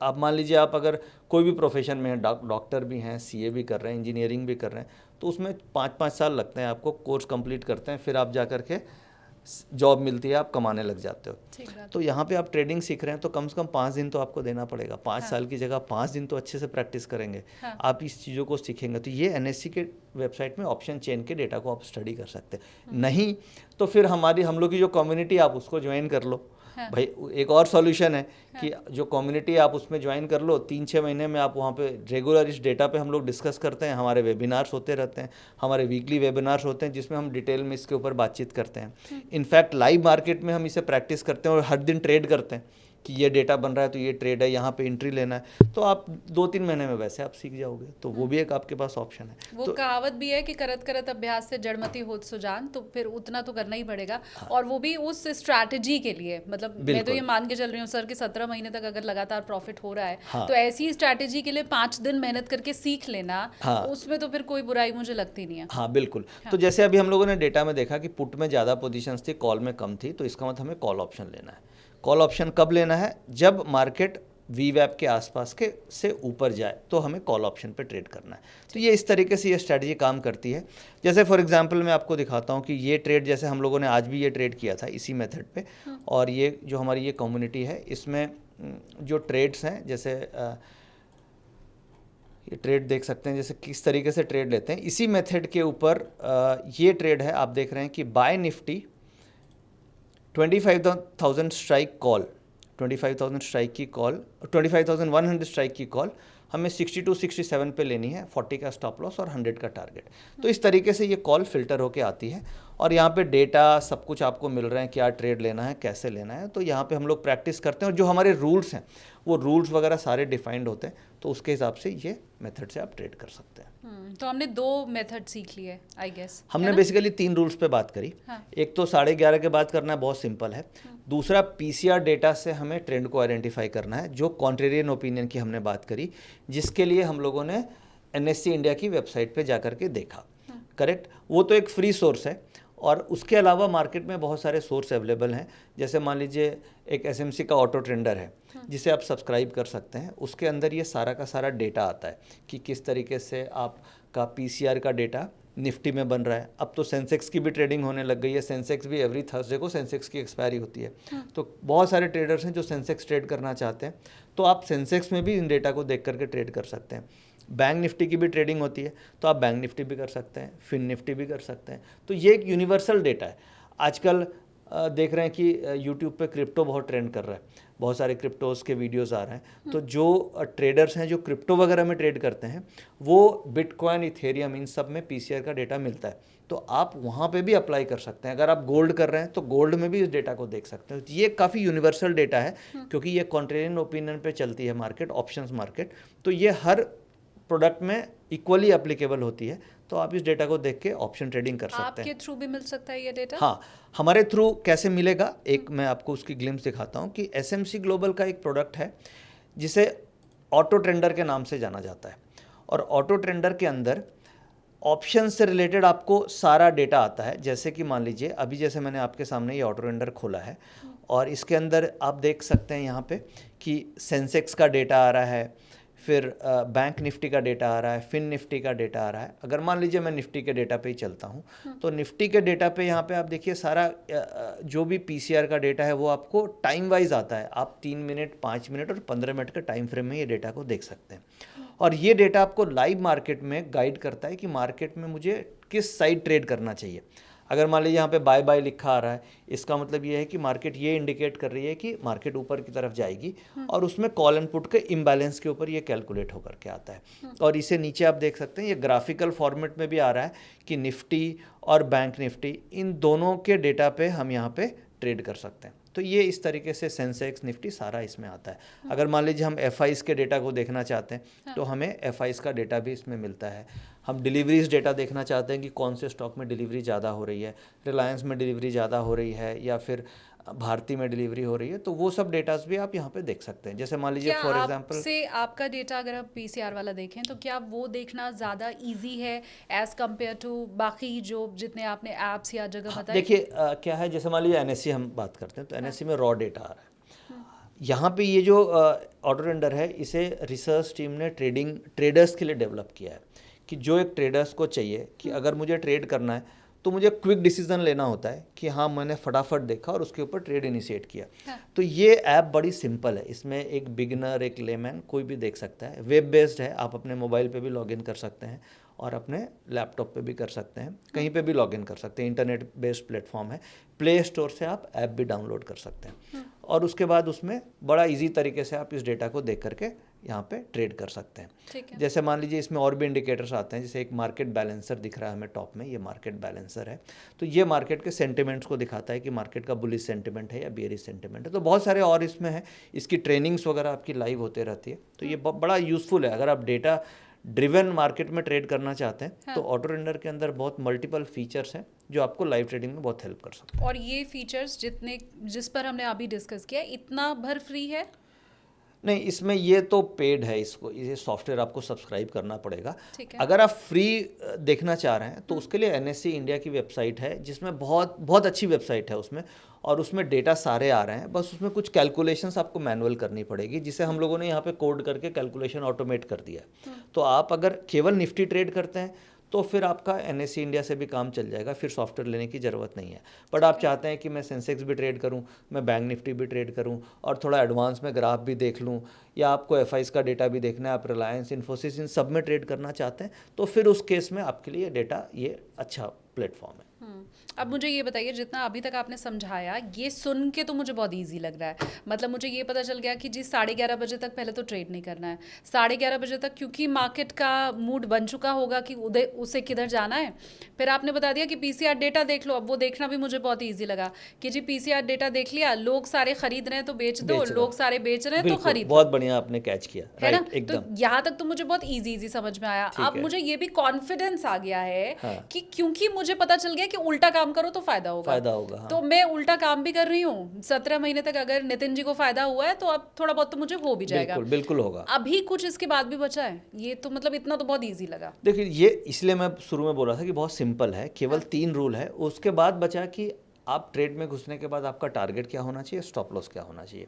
आप मान लीजिए आप अगर कोई भी प्रोफेशन में हैं, डॉक्टर भी हैं, सीए भी कर रहे हैं, इंजीनियरिंग भी कर रहे हैं, तो उसमें 5-5 साल लगते हैं आपको, कोर्स कंप्लीट करते हैं, फिर आप जा कर के जॉब मिलती है, आप कमाने लग जाते हो। तो यहाँ पे आप ट्रेडिंग सीख रहे हैं तो कम से कम 5 दिन तो आपको देना पड़ेगा। 5 साल की जगह 5 दिन तो अच्छे से प्रैक्टिस करेंगे, आप इस चीज़ों को सीखेंगे। तो ये एनएससी के वेबसाइट में ऑप्शन चेन के डेटा को आप स्टडी कर सकते हैं। नहीं तो फिर हम लोग की जो कम्युनिटी, आप उसको ज्वाइन कर लो। भाई एक और सॉल्यूशन है कि जो कम्युनिटी आप उसमें ज्वाइन कर लो, 3-6 महीने में आप वहाँ पे रेगुलर इस डेटा पे हम लोग डिस्कस करते हैं। हमारे वेबिनार्स होते रहते हैं, हमारे वीकली वेबिनार्स होते हैं जिसमें हम डिटेल में इसके ऊपर बातचीत करते हैं। इनफैक्ट लाइव मार्केट में हम इसे प्रैक्टिस करते हैं और हर दिन ट्रेड करते हैं कि ये डेटा बन रहा है तो ये ट्रेड है, यहाँ पे एंट्री लेना है। तो आप 2-3 महीने में वैसे आप सीख जाओगे, तो वो भी एक आपके पास ऑप्शन है। वो तो कहावत भी है कि करत करत अभ्यास से जड़मति होत सो जान, तो फिर उतना तो करना ही पड़ेगा। और वो भी उस स्ट्रैटेजी के लिए, मतलब मैं तो ये मान के चल रही हूँ सर कि 17 महीने तक अगर लगातार प्रॉफिट हो रहा है तो ऐसी स्ट्रैटेजी के लिए 5 दिन मेहनत करके सीख लेना, उसमें तो फिर कोई बुराई मुझे लगती नहीं है। हाँ बिल्कुल। तो जैसे अभी हम लोगों ने डेटा में देखा कि पुट में ज़्यादा पोजीशंस थी, कॉल में कम थी, तो इसका मतलब हमें कॉल ऑप्शन लेना है। कॉल ऑप्शन कब लेना है? जब मार्केट वीवैप के आसपास के से ऊपर जाए तो हमें कॉल ऑप्शन पे ट्रेड करना है। तो ये इस तरीके से ये स्ट्रैटेजी काम करती है। जैसे फॉर एग्जांपल मैं आपको दिखाता हूँ कि ये ट्रेड, जैसे हम लोगों ने आज भी ये ट्रेड किया था इसी मेथड पे, और ये जो हमारी ये कम्युनिटी है इसमें जो ट्रेड्स हैं, जैसे ये ट्रेड देख सकते हैं जैसे किस तरीके से ट्रेड लेते हैं। इसी मेथड के ऊपर ये ट्रेड है, आप देख रहे हैं कि buy Nifty 25,000 strike call, 25,000 strike की कॉल, 25,100 स्ट्राइक की कॉल हमें 62-67 पे लेनी है, 40 का स्टॉप लॉस और 100 का टारगेट। तो इस तरीके से ये कॉल फिल्टर होके आती है और यहाँ पे डेटा सब कुछ आपको मिल रहे हैं, क्या ट्रेड लेना है, कैसे लेना है। तो यहाँ पे हम लोग प्रैक्टिस करते हैं और जो हमारे रूल्स हैं वो रूल्स वगैरह सारे डिफाइंड होते हैं, तो उसके हिसाब से ये मेथड से आप ट्रेड कर सकते हैं। तो हमने 2 मेथड सीख लिए आई गेस। हमने बेसिकली 3 रूल्स पे बात करी। एक तो 11:30 के बाद करना है, बहुत सिंपल है। दूसरा पीसीआर डेटा से हमें ट्रेंड को आइडेंटिफाई करना है, जो कॉन्ट्रेरियन ओपिनियन की हमने बात करी, जिसके लिए हम लोगों ने एनएससी इंडिया की वेबसाइट पे जा करके देखा, करेक्ट। वो तो एक फ्री सोर्स है और उसके अलावा मार्केट में बहुत सारे सोर्स अवेलेबल हैं। जैसे मान लीजिए एक एसएमसी का ऑटो ट्रेंडर है जिसे आप सब्सक्राइब कर सकते हैं। उसके अंदर ये सारा का सारा डेटा आता है कि किस तरीके से आपका पीसीआर का डेटा निफ्टी में बन रहा है। अब तो सेंसेक्स की भी ट्रेडिंग होने लग गई है। सेंसेक्स भी एवरी थर्सडे को सेंसेक्स की एक्सपायरी होती है। तो बहुत सारे ट्रेडर्स हैं जो सेंसेक्स ट्रेड करना चाहते हैं, तो आप सेंसेक्स में भी इन डेटा को देख करके ट्रेड कर सकते हैं। बैंक निफ्टी की भी ट्रेडिंग होती है, तो आप बैंक निफ्टी भी कर सकते हैं, फिन निफ्टी भी कर सकते हैं। तो ये एक यूनिवर्सल डेटा है। आजकल देख रहे हैं कि यूट्यूब पे क्रिप्टो बहुत ट्रेंड कर रहा है, बहुत सारे क्रिप्टोज़ के वीडियोस आ रहे हैं। तो जो ट्रेडर्स हैं जो क्रिप्टो वगैरह में ट्रेड करते हैं, वो बिटकॉइन, इथेरियम, इन सब में पीसीआर का डेटा मिलता है, तो आप वहाँ पे भी अप्लाई कर सकते हैं। अगर आप गोल्ड कर रहे हैं तो गोल्ड में भी इस डेटा को देख सकते हैं। तो ये काफ़ी यूनिवर्सल डेटा है क्योंकि ये कॉन्ट्रेरियन ओपिनियन पे चलती है मार्केट, ऑप्शंस मार्केट। तो ये हर प्रोडक्ट में इक्वली एप्लीकेबल होती है, तो आप इस डेटा को देख के ऑप्शन ट्रेडिंग कर सकते हैं। आपके थ्रू भी मिल सकता है ये डेटा? हाँ, हमारे थ्रू कैसे मिलेगा, एक मैं आपको उसकी ग्लिम्स दिखाता हूँ कि एसएमसी ग्लोबल का एक प्रोडक्ट है जिसे ऑटो ट्रेंडर के नाम से जाना जाता है। और ऑटो ट्रेंडर के अंदर ऑप्शन से रिलेटेड आपको सारा डेटा आता है। जैसे कि मान लीजिए अभी जैसे मैंने आपके सामने ये ऑटो ट्रेंडर खोला है और इसके अंदर आप देख सकते हैं यहाँ पे कि सेंसेक्स का डेटा आ रहा है, फिर बैंक निफ्टी का डेटा आ रहा है, फिन निफ्टी का डेटा आ रहा है। अगर मान लीजिए मैं निफ्टी के डेटा पे ही चलता हूँ तो निफ्टी के डेटा पे यहाँ पे आप देखिए सारा जो भी पीसीआर का डेटा है वो आपको टाइम वाइज आता है। आप 3 मिनट, 5 मिनट और 15 मिनट के टाइम फ्रेम में ये डेटा को देख सकते हैं। और ये डेटा आपको लाइव मार्केट में गाइड करता है कि मार्केट में मुझे किस साइड ट्रेड करना चाहिए। अगर मान लीजिए यहाँ पे बाय बाय लिखा आ रहा है, इसका मतलब ये है कि मार्केट ये इंडिकेट कर रही है कि मार्केट ऊपर की तरफ जाएगी, और उसमें कॉल एंड पुट के इम्बैलेंस के ऊपर ये कैलकुलेट होकर के आता है। और इसे नीचे आप देख सकते हैं, ये ग्राफिकल फॉर्मेट में भी आ रहा है कि निफ्टी और बैंक निफ्टी इन दोनों के डेटा पे हम यहाँ पे ट्रेड कर सकते हैं। तो ये इस तरीके से सेंसेक्स निफ्टी सारा इसमें आता है। अगर मान लीजिए हम एफआईज के डेटा को देखना चाहते हैं तो हमें एफआईज का डेटा भी इसमें मिलता है। हम डिलीवरीज डेटा देखना चाहते हैं कि कौन से स्टॉक में डिलीवरी ज़्यादा हो रही है, रिलायंस में डिलीवरी ज़्यादा हो रही है या फिर भारती में डिलीवरी हो रही है, तो वो सब डेटास भी आप यहाँ पे देख सकते हैं। जैसे मान लीजिए फॉर एग्जांपल से आपका डेटा अगर आप पीसीआर वाला देखें तो क्या वो देखना ज़्यादा इजी है एज कम्पेयर टू बाकी जो जितने आपने ऐप्स या जगह बताए? देखिए क्या है, जैसे मान लीजिए एनएससी हम बात करते हैं तो एनएससी में रॉ डेटा आ रहा है। यहाँ पे ये जो ऑर्डर एंडर है इसे रिसर्च टीम ने ट्रेडर्स के लिए डेवलप किया है कि जो एक ट्रेडर्स को चाहिए कि अगर मुझे ट्रेड करना है तो मुझे क्विक डिसीजन लेना होता है कि हाँ मैंने फटाफट देखा और उसके ऊपर ट्रेड इनिशिएट किया। तो ये ऐप बड़ी सिंपल है, इसमें एक बिगनर, एक लेमैन कोई भी देख सकता है। वेब बेस्ड है, आप अपने मोबाइल पे भी लॉगिन कर सकते हैं और अपने लैपटॉप पे भी कर सकते हैं, कहीं पे भी लॉगिन कर सकते हैं। इंटरनेट बेस्ड प्लेटफॉर्म है, प्ले स्टोर से आप ऐप भी डाउनलोड कर सकते हैं और उसके बाद उसमें बड़ा इजी तरीके से आप इस डेटा को देख करके यहाँ पे ट्रेड कर सकते हैं। जैसे मान लीजिए इसमें और भी इंडिकेटर्स आते हैं, जैसे एक मार्केट बैलेंसर दिख रहा है हमें टॉप में, ये मार्केट बैलेंसर है। तो ये मार्केट के सेंटिमेंट्स को दिखाता है कि मार्केट का बुलिश सेंटिमेंट है या बेयरिश सेंटिमेंट है। तो बहुत सारे और इसमें है, इसकी ट्रेनिंग्स वगैरह आपकी लाइव होते रहती है। तो ये बड़ा यूजफुल है अगर आप डेटा ड्रिवन मार्केट में ट्रेड करना चाहते हैं। तो ऑटो रेंडर के अंदर बहुत मल्टीपल फीचर्स हैं जो आपको लाइव ट्रेडिंग में बहुत हेल्प कर सकते हैं। और ये फीचर्स जिस पर हमने अभी डिस्कस किया इतना भर फ्री है? नहीं, इसमें ये तो पेड है, इसको ये सॉफ्टवेयर आपको सब्सक्राइब करना पड़ेगा। अगर आप फ्री देखना चाह रहे हैं तो उसके लिए एनएससी इंडिया की वेबसाइट है जिसमें बहुत अच्छी वेबसाइट है उसमें, और उसमें डेटा सारे आ रहे हैं। बस उसमें कुछ कैलकुलेशंस आपको मैनुअल करनी पड़ेगी, जिसे हम लोगों ने यहाँ पे कोड करके कैलकुलेशन ऑटोमेट कर दिया है। तो आप अगर केवल निफ्टी ट्रेड करते हैं तो फिर आपका एनएससी इंडिया से भी काम चल जाएगा, फिर सॉफ्टवेयर लेने की ज़रूरत नहीं है। बट आप चाहते हैं कि मैं सेंसेक्स भी ट्रेड करूं, मैं बैंक निफ्टी भी ट्रेड करूं और थोड़ा एडवांस में ग्राफ भी देख लूं, या आपको एफआईज का डेटा भी देखना है, आप रिलायंस, इन्फोसिस इन सब में ट्रेड करना चाहते हैं, तो फिर उस केस में आपके लिए डेटा ये अच्छा प्लेटफॉर्म है। अब मुझे ये बताइए, जितना अभी तक आपने समझाया ये सुन के तो मुझे बहुत इजी लग रहा है। मतलब मुझे ये पता चल गया कि जी 11:30 बजे तक पहले तो ट्रेड नहीं करना है। 11:30 बजे तक क्योंकि मार्केट का मूड बन चुका होगा कि उसे किधर जाना है। फिर आपने बता दिया कि पीसीआर डेटा देख लो। अब वो देखना भी मुझे बहुत ईजी लगा कि जी पीसीआर डेटा देख लिया, लोग सारे खरीद रहे हैं तो बेच दो, लोग सारे बेच रहे हैं तो खरीद। बहुत बढ़िया आपने कैच किया, है ना? तो यहाँ तक तो मुझे बहुत इजी समझ में आया। अब मुझे ये भी कॉन्फिडेंस आ गया है कि क्योंकि मुझे पता चल गया कि उल्टा काम करो तो फायदा होगा। हाँ। तो मैं उल्टा काम भी कर रही हूँ। 17 महीने तक अगर नितिन जी को फायदा हुआ है तो अब थोड़ा बहुत तो मुझे हो भी जाएगा। बिल्कुल होगा। अभी कुछ इसके बाद भी बचा है? ये तो मतलब इतना तो बहुत इजी लगा। देखिए ये इसलिए मैं शुरू में बोला था कि बहुत सिंपल है, केवल 3 रूल है। उसके बाद बचा कि आप ट्रेड में घुसने के बाद आपका टारगेट क्या होना चाहिए, स्टॉप लॉस क्या होना चाहिए।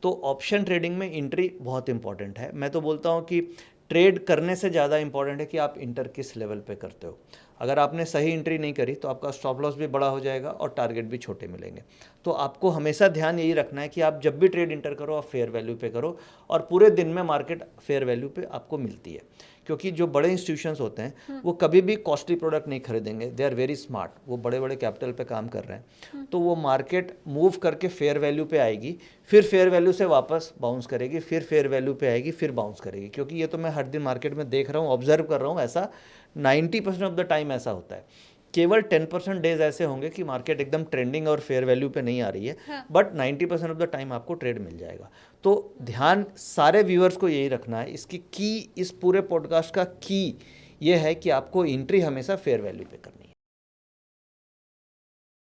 तो ऑप्शन ट्रेडिंग में एंट्री बहुत इंपॉर्टेंट है। मैं तो बोलता हूँ कि ट्रेड करने से ज़्यादा इंपॉर्टेंट है कि आप इंटर किस लेवल पे करते हो। अगर आपने सही एंट्री नहीं करी तो आपका स्टॉप लॉस भी बड़ा हो जाएगा और टारगेट भी छोटे मिलेंगे। तो आपको हमेशा ध्यान यही रखना है कि आप जब भी ट्रेड इंटर करो आप फेयर वैल्यू पे करो, और पूरे दिन में मार्केट फेयर वैल्यू पे आपको मिलती है। क्योंकि जो बड़े इंस्टीट्यूशंस होते हैं वो कभी भी कॉस्टली प्रोडक्ट नहीं खरीदेंगे। दे आर वेरी स्मार्ट, वो बड़े बड़े कैपिटल पे काम कर रहे हैं। तो वो मार्केट मूव करके फेयर वैल्यू पे आएगी, फिर फेयर वैल्यू से वापस बाउंस करेगी, फिर फेयर वैल्यू पे आएगी, फिर बाउंस करेगी। क्योंकि ये तो मैं हर दिन मार्केट में देख रहा हूँ, ऑब्जर्व कर रहा हूँ, ऐसा 90% ऑफ द टाइम ऐसा होता है। केवल 10% डेज ऐसे होंगे कि मार्केट एकदम ट्रेंडिंग और फेयर वैल्यू पे नहीं आ रही है, बट 90% ऑफ द टाइम आपको ट्रेड मिल जाएगा। तो ध्यान सारे व्यूअर्स को यही रखना है। इसकी की, इस पूरे पॉडकास्ट का की ये है कि आपको एंट्री हमेशा फेयर वैल्यू पे करनी है।